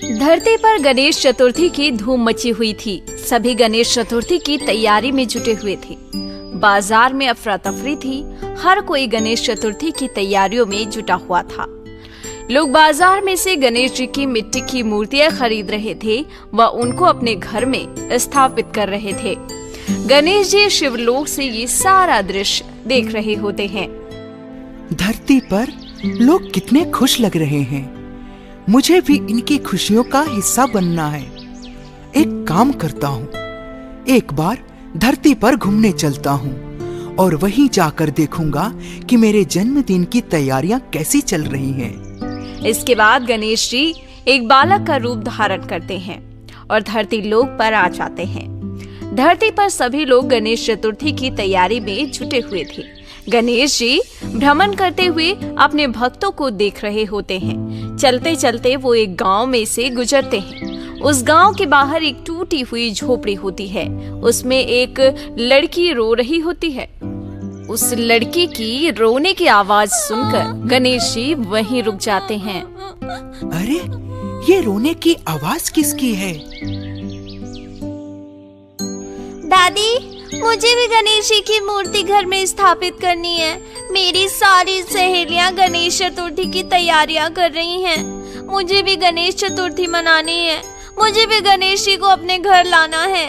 धरती पर गणेश चतुर्थी की धूम मची हुई थी। सभी गणेश चतुर्थी की तैयारी में जुटे हुए थे। बाजार में अफरा तफरी थी। हर कोई गणेश चतुर्थी की तैयारियों में जुटा हुआ था। लोग बाजार में से गणेश जी की मिट्टी की मूर्तियां खरीद रहे थे व उनको अपने घर में स्थापित कर रहे थे। गणेश जी शिवलोक से ये सारा दृश्य देख रहे होते हैं। धरती पर लोग कितने खुश लग रहे हैं। मुझे भी इनकी खुशियों का हिस्सा बनना है। एक काम करता हूँ, एक बार धरती पर घूमने चलता हूँ और वहीं जाकर देखूंगा कि मेरे जन्मदिन की तैयारियां कैसी चल रही हैं। इसके बाद गणेश जी एक बालक का रूप धारण करते हैं और धरती लोक पर आ जाते हैं। धरती पर सभी लोग गणेश चतुर्थी की तैयारी में जुटे हुए थे। गणेश जी भ्रमण करते हुए अपने भक्तों को देख रहे होते हैं। चलते चलते वो एक गांव में से गुजरते हैं। उस गांव के बाहर एक टूटी हुई झोपड़ी होती है। उसमें एक लड़की रो रही होती है। उस लड़की की रोने की आवाज सुनकर गणेश जी वहीं रुक जाते हैं। अरे, ये रोने की आवाज किसकी है? दादी, मुझे भी गणेश जी की मूर्ति घर में स्थापित करनी है। मेरी सारी सहेलियां गणेश चतुर्थी की तैयारियां कर रही हैं। मुझे भी गणेश चतुर्थी मनानी है। मुझे भी गणेश जी को अपने घर लाना है।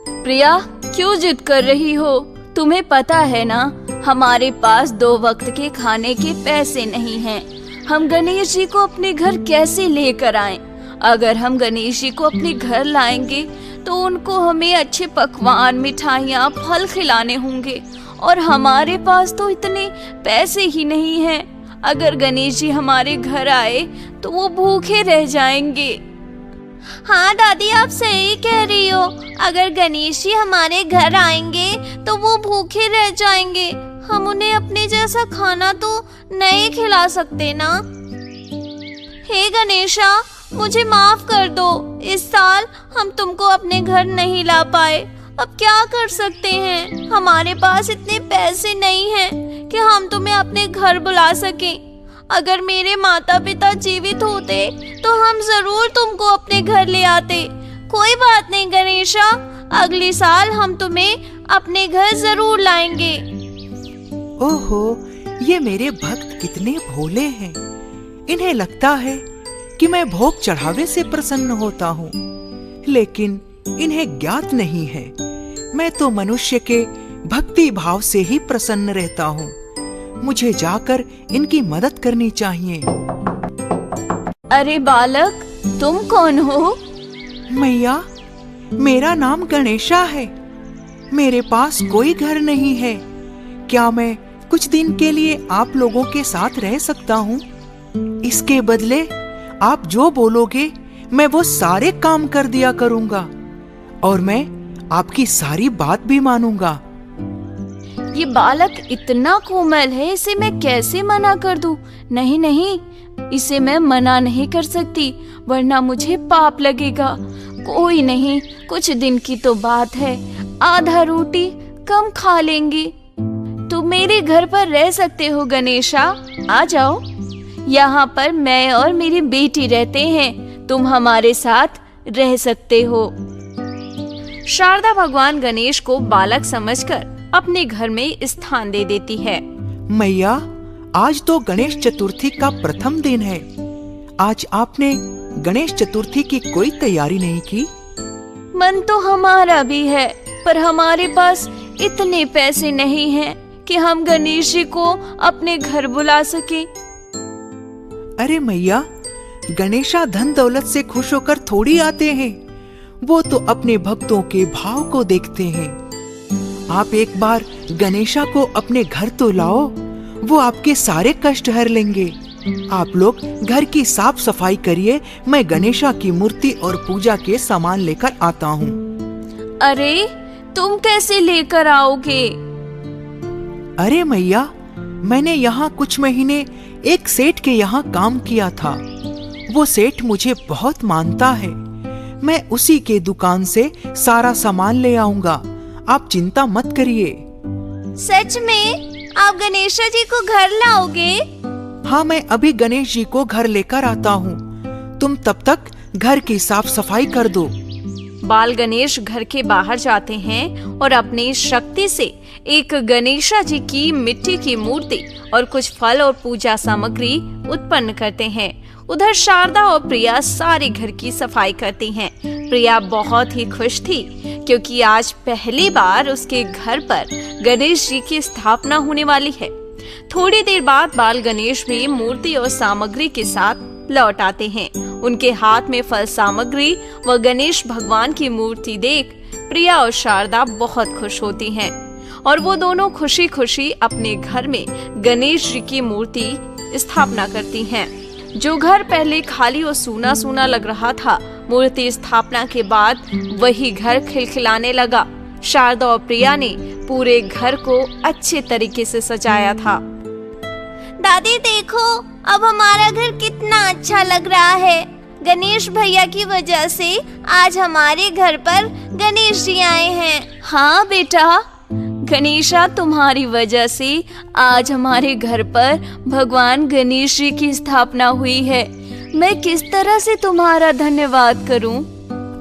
प्रिया, क्यों जिद कर रही हो? तुम्हें पता है ना, हमारे पास 2 वक्त के खाने के पैसे नहीं हैं। हम गणेश जी को अपने घर कैसे लेकर आएं? अगर हम गणेश जी को अपने घर लाएंगे तो उनको हमें अच्छे पकवान, मिठाइयाँ, फल खिलाने होंगे और हमारे पास तो इतने पैसे ही नहीं हैं। अगर गणेश जी हमारे घर आए तो वो भूखे रह जाएंगे। हाँ दादी, आप सही कह रही हो। अगर गणेश जी हमारे घर आएंगे तो वो भूखे रह जाएंगे। हम उन्हें अपने जैसा खाना तो नहीं खिला सकते ना। हे गणेशा, मुझे माफ कर दो। इस साल हम तुमको अपने घर नहीं ला पाए। अब क्या कर सकते हैं? हमारे पास इतने पैसे नहीं हैं कि हम तुम्हें अपने घर बुला सकें। अगर मेरे माता पिता जीवित होते तो हम जरूर तुमको अपने घर ले आते। कोई बात नहीं गणेशा, अगले साल हम तुम्हें अपने घर जरूर लाएंगे। ओहो, ये मेरे भक्त कितने भोले हैं। इन्हें लगता है कि मैं भोग चढ़ावे से प्रसन्न होता हूँ, लेकिन इन्हें ज्ञात नहीं है मैं तो मनुष्य के भक्ति भाव से ही प्रसन्न रहता हूँ। मुझे जाकर इनकी मदद करनी चाहिए। अरे बालक, तुम कौन हो? मैया, मेरा नाम गणेशा है। मेरे पास कोई घर नहीं है। क्या मैं कुछ दिन के लिए आप लोगों के साथ रह सकता हूँ? इसके बदले आप जो बोलोगे मैं वो सारे काम कर दिया करूँगा और मैं आपकी सारी बात भी मानूंगा। ये बालक इतना कोमल है, इसे मैं कैसे मना कर दूं? नहीं नहीं, इसे मैं मना नहीं कर सकती, वरना मुझे पाप लगेगा। कोई नहीं, कुछ दिन की तो बात है। आधा रोटी कम खा लेंगे। तुम मेरे घर पर रह सकते हो गणेशा, आ जाओ। यहाँ पर मैं और मेरी बेटी रहते हैं। तुम हमारे साथ रह सकते हो। शारदा भगवान गणेश को बालक समझकर अपने घर में स्थान दे देती है। मैया, आज तो गणेश चतुर्थी का प्रथम दिन है। आज आपने गणेश चतुर्थी की कोई तैयारी नहीं की? मन तो हमारा भी है, पर हमारे पास इतने पैसे नहीं हैं कि हम गणेश जी को अपने घर बुला सके। अरे मैया, गणेशा धन दौलत से खुश होकर थोड़ी आते हैं। वो तो अपने भक्तों के भाव को देखते हैं। आप एक बार गणेशा को अपने घर तो लाओ, वो आपके सारे कष्ट हर लेंगे। आप लोग घर की साफ सफाई करिए, मैं गणेशा की मूर्ति और पूजा के सामान लेकर आता हूँ। अरे, तुम कैसे लेकर आओगे? अरे मैया, मैंने यहाँ कुछ महीने एक सेठ के यहाँ काम किया था। वो सेठ मुझे बहुत मानता है। मैं उसी के दुकान से सारा सामान ले आऊंगा। आप चिंता मत करिए। सच में? आप गणेश जी को घर लाओगे? हाँ, मैं अभी गणेश जी को घर लेकर आता हूँ। तुम तब तक घर की साफ सफाई कर दो। बाल गणेश घर के बाहर जाते हैं और अपनी शक्ति से एक गणेशा जी की मिट्टी की मूर्ति और कुछ फल और पूजा सामग्री उत्पन्न करते हैं। उधर शारदा और प्रिया सारे घर की सफाई करती हैं। प्रिया बहुत ही खुश थी क्योंकि आज पहली बार उसके घर पर गणेश जी की स्थापना होने वाली है। थोड़ी देर बाद बाल गणेश भी मूर्ति और सामग्री के साथ लौट आते हैं। उनके हाथ में फल सामग्री व गणेश भगवान की मूर्ति देख प्रिया और शारदा बहुत खुश होती हैं और वो दोनों खुशी खुशी अपने घर में गणेश जी की मूर्ति स्थापना करती हैं। जो घर पहले खाली और सूना सूना लग रहा था, मूर्ति स्थापना के बाद वही घर खिलखिलाने लगा। शारदा और प्रिया ने पूरे घर को अच्छे तरीके से सजाया था। दादी देखो, अब हमारा घर कितना अच्छा लग रहा है। गणेश भैया की वजह से आज हमारे घर पर गणेश जी आए हैं। हाँ बेटा, गणेशा तुम्हारी वजह से आज हमारे घर पर भगवान गणेश जी की स्थापना हुई है। मैं किस तरह से तुम्हारा धन्यवाद करूं?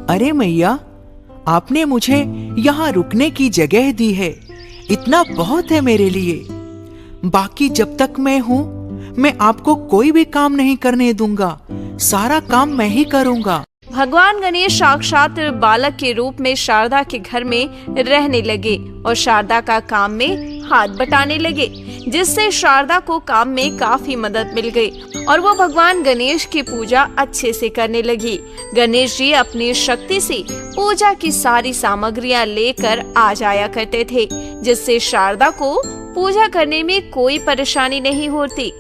अरे मैया, आपने मुझे यहाँ रुकने की जगह दी है, इतना बहुत है मेरे लिए। बाकी जब तक मैं हूँ, मैं आपको कोई भी काम नहीं करने दूंगा, सारा काम मैं ही करूँगा। भगवान गणेश साक्षात बालक के रूप में शारदा के घर में रहने लगे और शारदा का काम में हाथ बटाने लगे, जिससे शारदा को काम में काफी मदद मिल गई और वो भगवान गणेश की पूजा अच्छे से करने लगी। गणेश जी अपनी शक्ति से पूजा की सारी सामग्रियां लेकर आ जाया करते थे, जिससे शारदा को पूजा करने में कोई परेशानी नहीं होती।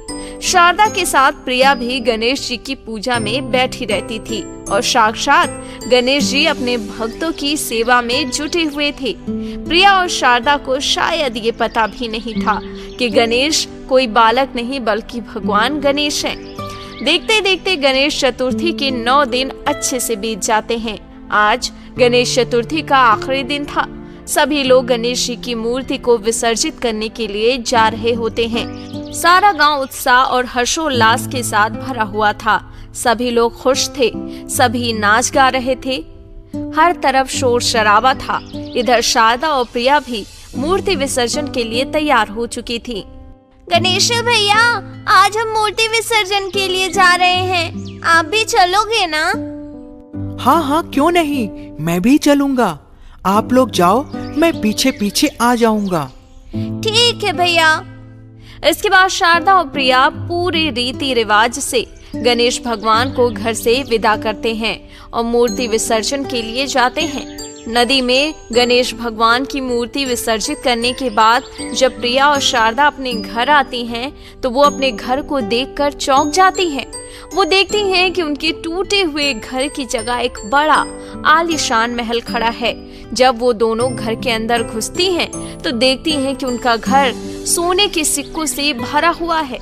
शारदा के साथ प्रिया भी गणेश जी की पूजा में बैठी रहती थी और साक्षात गणेश जी अपने भक्तों की सेवा में जुटे हुए थे। प्रिया और शारदा को शायद ये पता भी नहीं था कि गणेश कोई बालक नहीं बल्कि भगवान गणेश हैं। देखते देखते गणेश चतुर्थी के 9 दिन अच्छे से बीत जाते हैं। आज गणेश चतुर्थी का आखिरी दिन था। सभी लोग गणेश जी की मूर्ति को विसर्जित करने के लिए जा रहे होते हैं। सारा गांव उत्साह और हर्षोल्लास के साथ भरा हुआ था। सभी लोग खुश थे, सभी नाच गा रहे थे, हर तरफ शोर शराबा था। इधर शारदा और प्रिया भी मूर्ति विसर्जन के लिए तैयार हो चुकी थी। गणेश भैया, आज हम मूर्ति विसर्जन के लिए जा रहे हैं, आप भी चलोगे ना? हाँ हाँ, क्यों नहीं, मैं भी चलूंगा। आप लोग जाओ, मैं पीछे पीछे आ जाऊंगा। ठीक है भैया। इसके बाद शारदा और प्रिया पूरे रीति रिवाज से गणेश भगवान को घर से विदा करते हैं और मूर्ति विसर्जन के लिए जाते हैं। नदी में गणेश भगवान की मूर्ति विसर्जित करने के बाद जब प्रिया और शारदा अपने घर आती हैं, तो वो अपने घर को देखकर चौंक जाती हैं। वो देखती हैं कि उनके टूटे हुए घर की जगह एक बड़ा आलीशान महल खड़ा है। जब वो दोनों घर के अंदर घुसती हैं, तो देखती हैं कि उनका घर सोने के सिक्कों से भरा हुआ है।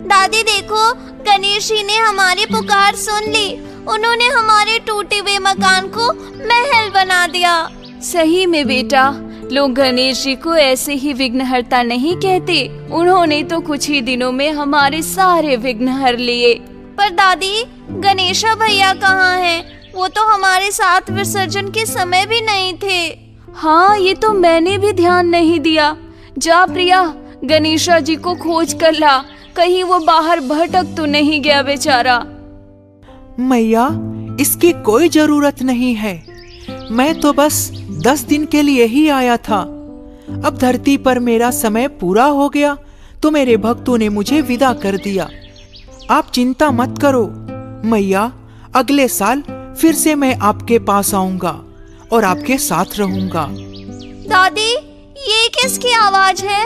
दादी देखो, गणेश जी ने हमारी पुकार सुन ली। उन्होंने हमारे टूटे हुए मकान को महल बना दिया। सही में बेटा, लोग गणेश जी को ऐसे ही विघ्नहर्ता नहीं कहते। उन्होंने तो कुछ ही दिनों में हमारे सारे विघ्न हर लिए। पर दादी, गणेशा भैया कहाँ हैं? वो तो हमारे साथ विसर्जन के समय भी नहीं थे। हाँ, ये तो मैंने भी ध्यान नहीं दिया। जा प्रिया, गणेशा जी को खोज कर ला, कहीं वो बाहर भटक तो नहीं गया बेचारा। मैया, इसकी कोई जरूरत नहीं है। मैं तो बस 10 दिन के लिए ही आया था। अब धरती पर मेरा समय पूरा हो गया तो मेरे भक्तों ने मुझे विदा कर दिया। आप चिंता मत करो मैया, अगले साल फिर से मैं आपके पास आऊंगा और आपके साथ रहूंगा। दादी, ये किसकी आवाज है?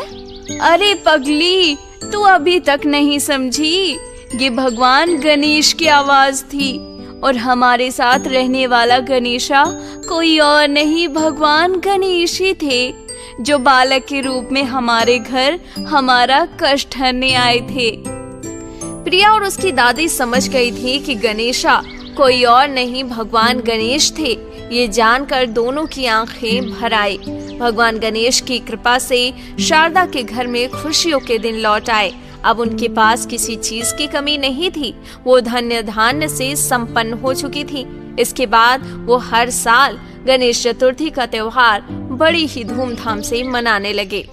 अरे पगली, तू अभी तक नहीं समझी? ये भगवान गणेश की आवाज थी और हमारे साथ रहने वाला गणेशा कोई और नहीं, भगवान गणेश ही थे, जो बालक के रूप में हमारे घर हमारा कष्ट हरने आए थे। प्रिया और उसकी दादी समझ गई थी कि गणेशा कोई और नहीं, भगवान गणेश थे। ये जानकर दोनों की आंखें भर आई। भगवान गणेश की कृपा से शारदा के घर में खुशियों के दिन लौट आए। अब उनके पास किसी चीज की कमी नहीं थी। वो धन्य धान्य से संपन्न हो चुकी थी। इसके बाद वो हर साल गणेश चतुर्थी का त्योहार बड़ी ही धूमधाम से मनाने लगे।